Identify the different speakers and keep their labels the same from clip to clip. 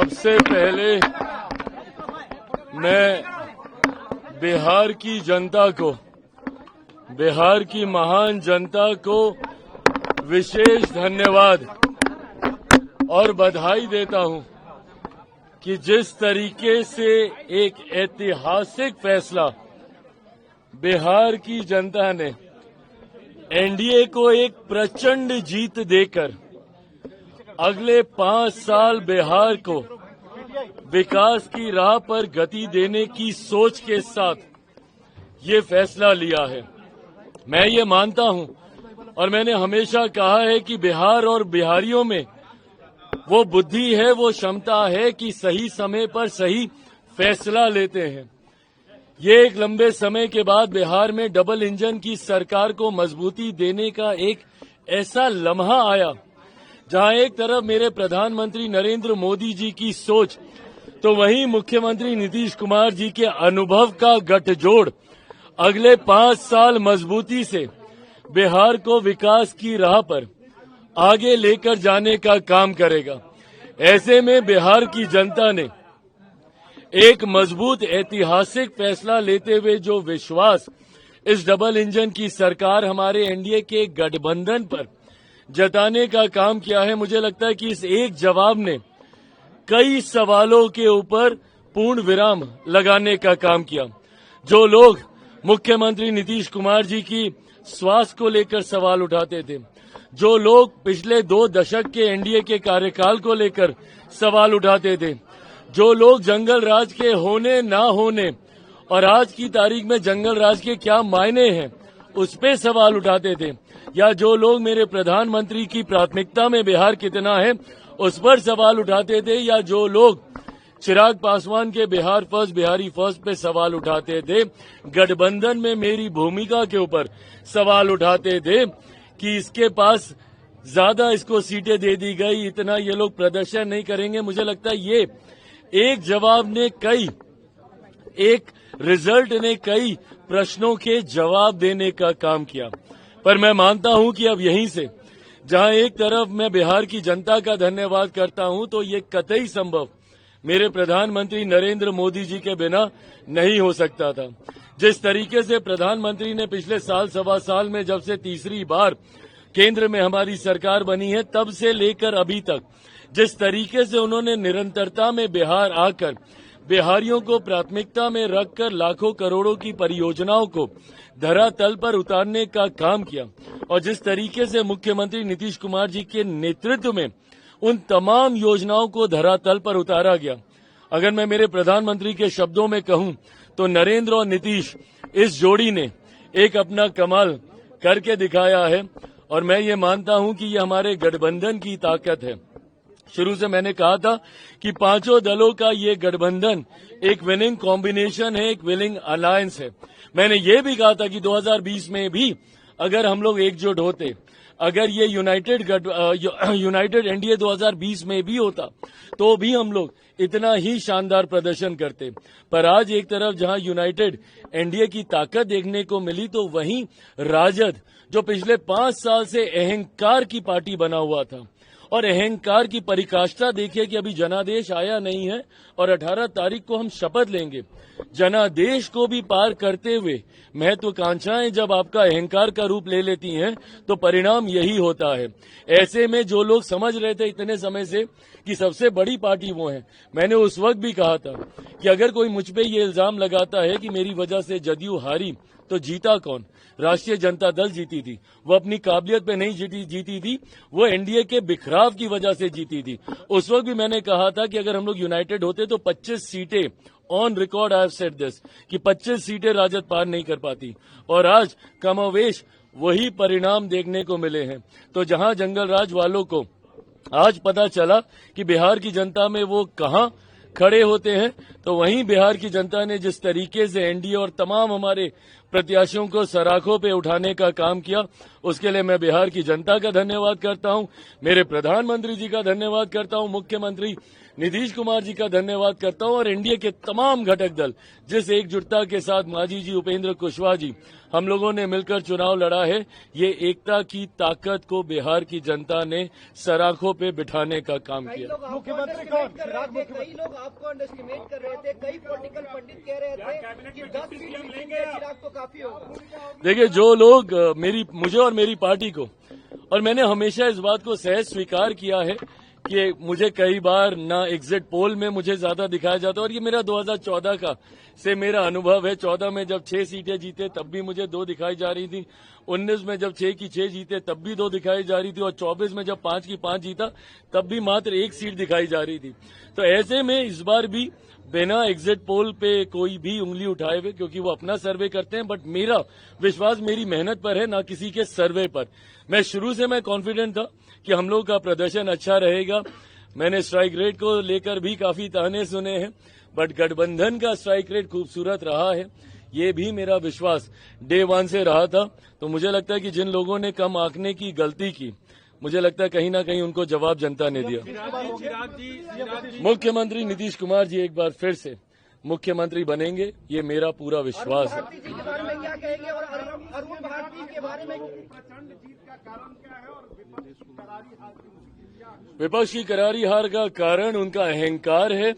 Speaker 1: सबसे पहले मैं बिहार की जनता को, बिहार की महान जनता को विशेष धन्यवाद और बधाई देता हूं कि जिस तरीके से एक ऐतिहासिक फैसला बिहार की जनता ने एनडीए को एक प्रचंड जीत देकर अगले 5 साल बिहार को विकास की राह पर गति देने की सोच के साथ ये फैसला लिया है। मैं ये मानता हूं और मैंने हमेशा कहा है कि बिहार और बिहारियों में वो बुद्धि है, वो क्षमता है कि सही समय पर सही फैसला लेते हैं। ये एक लंबे समय के बाद बिहार में डबल इंजन की सरकार को मजबूती देने का एक ऐसा लम्हा आया जहां एक तरफ मेरे प्रधानमंत्री नरेंद्र मोदी जी की सोच तो वहीं मुख्यमंत्री नीतीश कुमार जी के अनुभव का गठजोड़ अगले 5 साल मजबूती से बिहार को विकास की राह पर आगे लेकर जाने का काम करेगा। ऐसे में बिहार की जनता ने एक मजबूत ऐतिहासिक फैसला लेते हुए जो विश्वास इस डबल इंजन की सरकार हमारे एनडीए के गठबंधन पर जताने का काम किया है, मुझे लगता है कि इस एक जवाब ने कई सवालों के ऊपर पूर्ण विराम लगाने का काम किया। जो लोग मुख्यमंत्री नीतीश कुमार जी की स्वास्थ्य को लेकर सवाल उठाते थे, जो लोग पिछले 2 दशक के एनडीए के कार्यकाल को लेकर सवाल उठाते थे, जो लोग जंगल राज के होने ना होने और आज की तारीख में जंगल राज के क्या मायने हैं उस पे सवाल उठाते थे, या जो लोग मेरे प्रधानमंत्री की प्राथमिकता में बिहार कितना है उस पर सवाल उठाते थे, या जो लोग चिराग पासवान के बिहार फर्स्ट बिहारी फर्स्ट पे सवाल उठाते थे, गठबंधन में मेरी भूमिका के ऊपर सवाल उठाते थे कि इसके पास ज्यादा इसको सीटें दे दी गई, इतना ये लोग प्रदर्शन नहीं करेंगे। मुझे लगता है ये एक जवाब ने एक रिजल्ट ने कई प्रश्नों के जवाब देने का काम किया। पर मैं मानता हूं कि अब यहीं से जहां एक तरफ मैं बिहार की जनता का धन्यवाद करता हूं, तो ये कतई संभव मेरे प्रधानमंत्री नरेंद्र मोदी जी के बिना नहीं हो सकता था। जिस तरीके से प्रधानमंत्री ने पिछले साल सवा साल में जब से तीसरी बार केंद्र में हमारी सरकार बनी है तब से लेकर अभी तक जिस तरीके से उन्होंने निरंतरता में बिहार आकर बिहारियों को प्राथमिकता में रखकर लाखों करोड़ों की परियोजनाओं को धरातल पर उतारने का काम किया, और जिस तरीके से मुख्यमंत्री नीतीश कुमार जी के नेतृत्व में उन तमाम योजनाओं को धरातल पर उतारा गया। अगर मैं मेरे प्रधानमंत्री के शब्दों में कहूं तो नरेंद्र और नीतीश इस जोड़ी ने एक अपना कमाल करके दिखाया है, और मैं ये मानता हूं कि ये हमारे गठबंधन की ताकत है। शुरू से मैंने कहा था कि 5 दलों का ये गठबंधन एक विनिंग कॉम्बिनेशन है, एक विनिंग अलायंस है। मैंने ये भी कहा था कि 2020 में भी अगर हम लोग एकजुट होते, अगर ये यूनाइटेड एनडीए 2020 में भी होता तो भी हम लोग इतना ही शानदार प्रदर्शन करते। पर आज एक तरफ जहां यूनाइटेड एनडीए की ताकत देखने को मिली, तो वहीं राजद जो पिछले 5 साल से अहंकार की पार्टी बना हुआ था, और अहंकार की परिकाष्ठा देखिए कि अभी जनादेश आया नहीं है और 18 तारीख को हम शपथ लेंगे। जनादेश को भी पार करते हुए महत्वाकांक्षाएं जब आपका अहंकार का रूप ले लेती हैं तो परिणाम यही होता है। ऐसे में जो लोग समझ रहे थे इतने समय से कि सबसे बड़ी पार्टी वो है, मैंने उस वक्त भी कहा था कि अगर कोई मुझ पे ये इल्जाम लगाता है कि मेरी वजह से जदयू हारी तो जीता कौन? राष्ट्रीय जनता दल जीती थी। वो अपनी काबिलियत पे नहीं जीती थी, वो एनडीए के बिखराव की वजह से जीती थी। उस वक्त भी मैंने कहा था कि अगर हम लोग यूनाइटेड होते तो 25 सीटें on record I have said this कि 25 सीटें राजद पार नहीं कर पाती, और आज कमोवेश वही परिणाम देखने को मिले हैं। तो जहां जंगल राज वालों को आज पता चला कि बिहार की जनता में वो कहां खड़े होते हैं, तो वहीं बिहार की जनता ने जिस तरीके से एनडीए और तमाम हमारे प्रत्याशियों को सराखों पे उठाने का काम किया। उसके लिए मैं बिहार की जनता का धन्यवाद करता हूं, मेरे प्रधानमंत्री जी का धन्यवाद करता हूं, मुख्यमंत्री नीतीश कुमार जी का धन्यवाद करता हूं और एनडीए के तमाम घटक दल जिस एकजुटता के साथ मांझी जी, उपेंद्र कुशवाहा जी हम लोगों ने मिलकर चुनाव लड़ा है, ये एकता की ताकत को बिहार की जनता ने सराखों पे बिठाने का काम किया।
Speaker 2: मुख्यमंत्री कई लोग आपको अंडरएस्टिमेट कर रहे थे, कई पॉलिटिकल पंडित कह रहे थे कि 10 सीट लेंगे चिराग तो काफी होगा।
Speaker 1: देखिए, जो लोग मुझे और मेरी पार्टी को, और मैंने हमेशा इस बात को सहज स्वीकार किया है कि मुझे कई बार ना एग्जिट पोल में मुझे ज्यादा दिखाया जाता है, और ये मेरा 2014 का से मेरा अनुभव है। 14 में जब 6 सीटें जीते तब भी मुझे 2 दिखाई जा रही थी, 19 में जब 6 की 6 जीते तब भी 2 दिखाई जा रही थी, और 24 में जब 5 की 5 जीता तब भी मात्र 1 सीट दिखाई जा रही थी। तो ऐसे में इस बार भी बिना एग्जिट पोल पे कोई भी उंगली उठाए हुए, क्योंकि वो अपना सर्वे करते हैं, बट मेरा विश्वास मेरी मेहनत पर है, ना किसी के सर्वे पर। मैं शुरू से मैं कॉन्फिडेंट था कि हम लोग का प्रदर्शन अच्छा रहेगा। मैंने स्ट्राइक रेट को लेकर भी काफी ताने सुने हैं, बट गठबंधन का स्ट्राइक रेट खूबसूरत रहा है, ये भी मेरा विश्वास डे 1 से रहा था। तो मुझे लगता है कि जिन लोगों ने कम आंकने की गलती की, मुझे लगता है कहीं ना कहीं उनको जवाब जनता ने दिया। मुख्यमंत्री नीतीश कुमार जी एक बार फिर से मुख्यमंत्री बनेंगे, ये मेरा पूरा विश्वास है। विपक्ष की करारी हार का कारण उनका अहंकार है,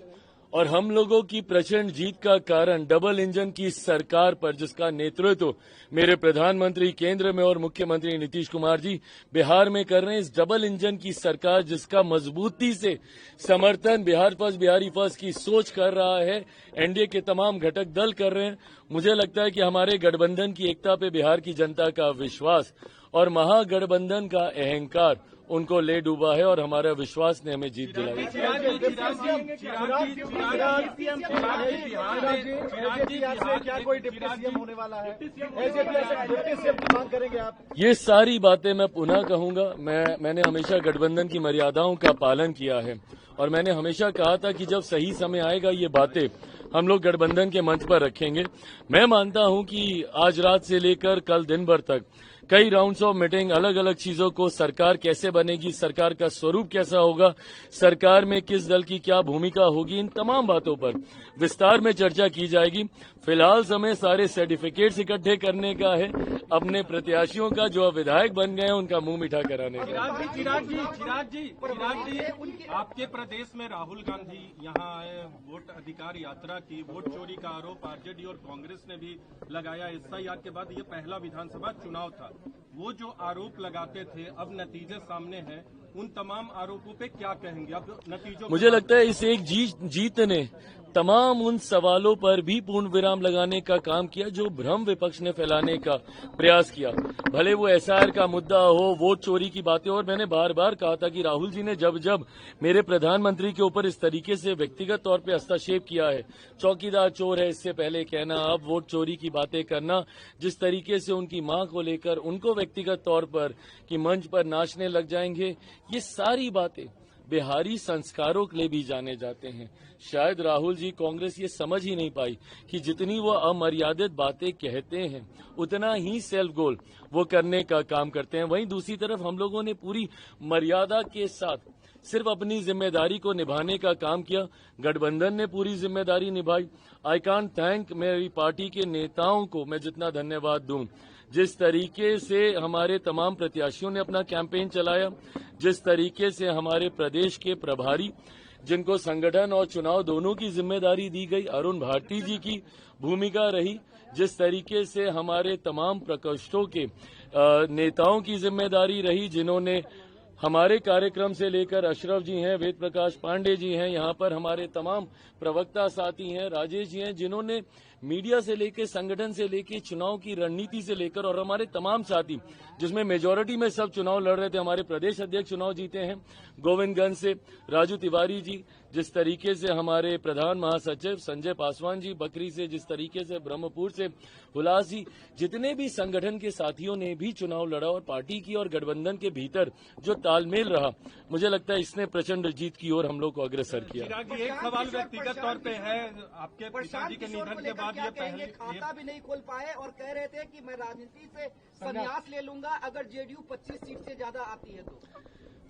Speaker 1: और हम लोगों की प्रचंड जीत का कारण डबल इंजन की सरकार पर, जिसका नेतृत्व मेरे प्रधानमंत्री केंद्र में और मुख्यमंत्री नीतीश कुमार जी बिहार में कर रहे हैं। इस डबल इंजन की सरकार जिसका मजबूती से समर्थन बिहार फर्स्ट, बिहारी फर्स्ट की सोच कर रहा है, एनडीए के तमाम घटक दल कर रहे हैं। मुझे लगता है कि हमारे गठबंधन की एकता पे बिहार की जनता का विश्वास और महागठबंधन का अहंकार उनको ले डूबा है, और हमारा विश्वास ने हमें जीत दिलाई।
Speaker 2: क्या कोई डिप्टी सीएम होने वाला है? डिप्टी सीएम की मांग करेंगे आप?
Speaker 1: ये सारी बातें मैं पुनः कहूंगा। मैंने हमेशा गठबंधन की मर्यादाओं का पालन किया है, और मैंने हमेशा कहा था कि जब सही समय आएगा ये बातें हम लोग गठबंधन के मंच पर रखेंगे। मैं मानता हूं कि आज रात से लेकर कल दिन भर तक कई राउंड्स ऑफ मीटिंग, अलग अलग चीजों को, सरकार कैसे बनेगी, सरकार का स्वरूप कैसा होगा, सरकार में किस दल की क्या भूमिका होगी, इन तमाम बातों पर विस्तार में चर्चा की जाएगी। फिलहाल समय सारे सर्टिफिकेट्स इकट्ठे करने का है, अपने प्रत्याशियों का जो विधायक बन गए हैं उनका मुंह मीठा कराने का।
Speaker 3: चिराग जी, आपके प्रदेश में राहुल गांधी यहाँ आए, वोट अधिकार यात्रा की, वोट चोरी का आरोप आरजेडी और कांग्रेस ने भी लगाया। एसआईआर के बाद ये पहला विधानसभा चुनाव था, वो जो आरोप लगाते थे अब नतीजे सामने हैं, उन तमाम आरोपों पे क्या कहेंगे अब नतीजों?
Speaker 1: मुझे लगता है इस एक जीत ने तमाम उन सवालों पर भी पूर्ण विराम लगाने का काम किया जो भ्रम विपक्ष ने फैलाने का प्रयास किया। भले वो एसआईआर का मुद्दा हो, वोट चोरी की बातें, और मैंने बार बार कहा था कि राहुल जी ने जब जब मेरे प्रधानमंत्री के ऊपर इस तरीके से व्यक्तिगत तौर पे हस्तक्षेप किया है, चौकीदार चोर है इससे पहले कहना, अब वोट चोरी की बातें करना, जिस तरीके से उनकी मां को लेकर उनको व्यक्तिगत तौर पर कि मंच पर नाचने लग जाएंगे, ये सारी बातें बिहारी संस्कारों के लिए भी जाने जाते हैं। शायद राहुल जी, कांग्रेस ये समझ ही नहीं पाई कि जितनी वो अमर्यादित बातें कहते हैं उतना ही सेल्फ गोल वो करने का काम करते हैं। वहीं दूसरी तरफ हम लोगों ने पूरी मर्यादा के साथ सिर्फ अपनी जिम्मेदारी को निभाने का काम किया। गठबंधन ने पूरी जिम्मेदारी निभाई। आई कांट थैंक मेरी पार्टी के नेताओं को मैं जितना धन्यवाद दूं, जिस तरीके से हमारे तमाम प्रत्याशियों ने अपना कैंपेन चलाया, जिस तरीके से हमारे प्रदेश के प्रभारी जिनको संगठन और चुनाव दोनों की जिम्मेदारी दी गई, अरुण भारती जी की भूमिका रही, जिस तरीके से हमारे तमाम प्रकोष्ठों के नेताओं की जिम्मेदारी रही, जिन्होंने हमारे कार्यक्रम से लेकर अशरफ जी हैं, वेद प्रकाश पांडे जी हैं, यहाँ पर हमारे तमाम प्रवक्ता साथी हैं, राजेश जी हैं, जिन्होंने मीडिया से लेकर, संगठन से लेकर, चुनाव की रणनीति से लेकर, और हमारे तमाम साथी जिसमें मेजॉरिटी में सब चुनाव लड़ रहे थे, हमारे प्रदेश अध्यक्ष चुनाव जीते हैं गोविंदगंज से, राजू तिवारी जी, जिस तरीके से हमारे प्रधान महासचिव संजय पासवान जी बकरी से, जिस तरीके से ब्रह्मपुर से हुलास जी, जितने भी संगठन के साथियों ने भी चुनाव लड़ा, और पार्टी की और गठबंधन के भीतर जो तालमेल रहा, मुझे लगता है इसने प्रचंड जीत की ओर हम लोग को अग्रसर किया।
Speaker 3: एक सवाल व्यक्तिगत तौर पे है, आपके पिताजी के निधन के बाद बाद
Speaker 2: क्या
Speaker 3: ये
Speaker 2: कहेंगे?
Speaker 3: पहली
Speaker 2: खाता भी नहीं खोल पाए और कह रहे थे कि मैं राजनीति से संन्यास ले लूंगा अगर जेडीयू 25 सीट से ज्यादा आती है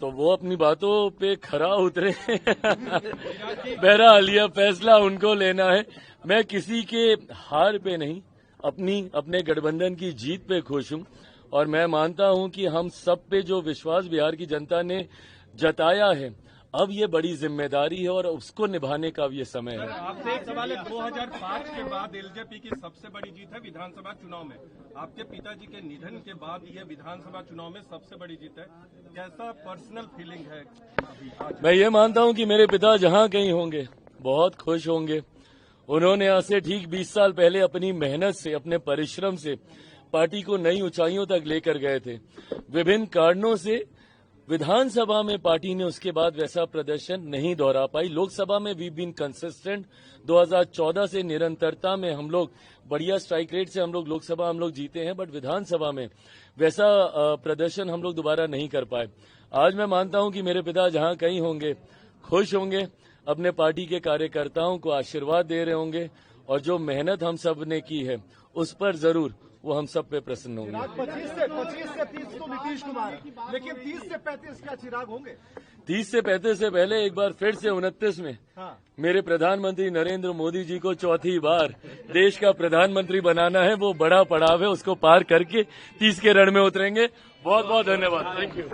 Speaker 2: तो
Speaker 1: वो अपनी बातों पे खरा उतरे। बहरहाल यह फैसला उनको लेना है। मैं किसी के हार पे नहीं, अपने गठबंधन की जीत पे खुश हूं और मैं मानता हूं कि हम सब पे जो विश्वास बिहार की जनता ने जताया है, अब ये बड़ी जिम्मेदारी है और उसको निभाने का अब ये समय है।
Speaker 3: आपसे एक सवाल है, 2005 के बाद एलजेपी की सबसे बड़ी जीत है विधानसभा चुनाव में। आपके पिताजी के निधन के बाद ये विधानसभा चुनाव में सबसे बड़ी जीत है। कैसा पर्सनल फीलिंग है अभी आज?
Speaker 1: मैं ये मानता हूं कि मेरे पिता जहां कहीं होंगे बहुत खुश होंगे। उन्होंने आज से ठीक 20 साल पहले अपनी मेहनत से, अपने परिश्रम से पार्टी को नई ऊंचाइयों तक लेकर गए थे। विभिन्न कारणों से विधानसभा में पार्टी ने उसके बाद वैसा प्रदर्शन नहीं दोहरा पाई। लोकसभा में वी बीन कंसिस्टेंट। 2014 से निरंतरता में हम लोग बढ़िया स्ट्राइक रेट से हम लोग लोकसभा जीते हैं, बट विधानसभा में वैसा प्रदर्शन हम लोग दोबारा नहीं कर पाए। आज मैं मानता हूं कि मेरे पिता जहां कहीं होंगे खुश होंगे, अपने पार्टी के कार्यकर्ताओं को आशीर्वाद दे रहे होंगे और जो मेहनत हम सब ने की है उस पर जरूर वो हम सब पे प्रसन्न होंगे।
Speaker 4: 25 से 30 तो नीतीश कुमार, लेकिन 30 से 35 क्या चिराग होंगे?
Speaker 1: 30 से 35 से पहले एक बार फिर से 29 में मेरे प्रधानमंत्री नरेंद्र मोदी जी को चौथी बार देश का प्रधानमंत्री बनाना है। वो बड़ा पड़ाव है, उसको पार करके 30 के रण में उतरेंगे। बहुत बहुत धन्यवाद। Thank you.